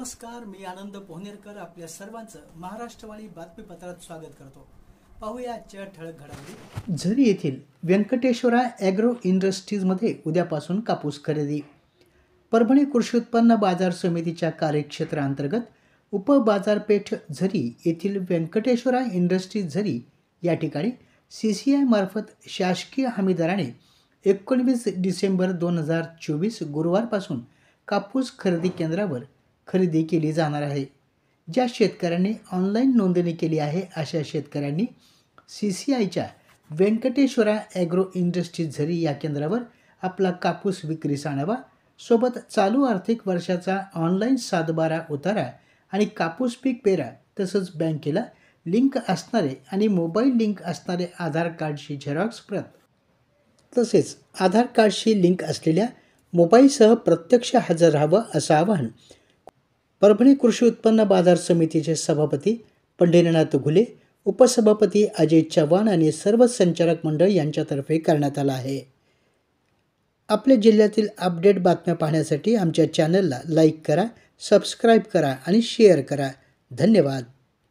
नमस्कार, मी आनंद पोहनेरकर आपल्या सर्वांचं महाराष्ट्रवाणी बातमीपत्रात स्वागत करतो। पाहूया आजच्या ठळक घडामोडी। झरी येथील व्यंकटेश्वरा ॲग्रो इंडस्ट्रीजमध्ये उद्यापासून कापूस खरेदी। परभणी कृषी उत्पन्न बाजार समितीच्या कार्यक्षेत्रांतर्गत उपबाजारपेठ झरी येथील व्यंकटेश्वरा इंडस्ट्रीज झरी या ठिकाणी CCI मार्फत शासकीय हमीदराने 19 डिसेंबर 2024 गुरुवारपासून कापूस खरेदी केंद्रावर खरेदी केली जाणार आहे। ज्या शेतकऱ्यांनी ऑनलाईन नोंदणी केली आहे अशा शेतकऱ्यांनी CCIच्या व्यंकटेश्वरा ॲग्रो इंडस्ट्रीज झरी या केंद्रावर आपला कापूस विक्रीस आणावा। सोबत चालू आर्थिक वर्षाचा ऑनलाईन 7/12 उतारा आणि कापूस पीक पेरा तसंच बँकेला लिंक असणारे आणि मोबाईल लिंक असणारे आधार कार्डची झेरॉक्स प्रत तसेच आधार कार्डशी लिंक असलेल्या मोबाईलसह प्रत्यक्ष हजर राहावं असं आवाहन परभणी कृषी उत्पन्न बाजार समितीचे सभापती पंढरीनाथ घुले, उपसभापती अजय चव्हाण आणि सर्व संचालक मंडळ यांच्यातर्फे करण्यात आला आहे। आपल्या जिल्ह्यातील अपडेट बातम्या पाहण्यासाठी आमच्या चॅनलला लाईक करा, सबस्क्राईब करा आणि शेअर करा। धन्यवाद।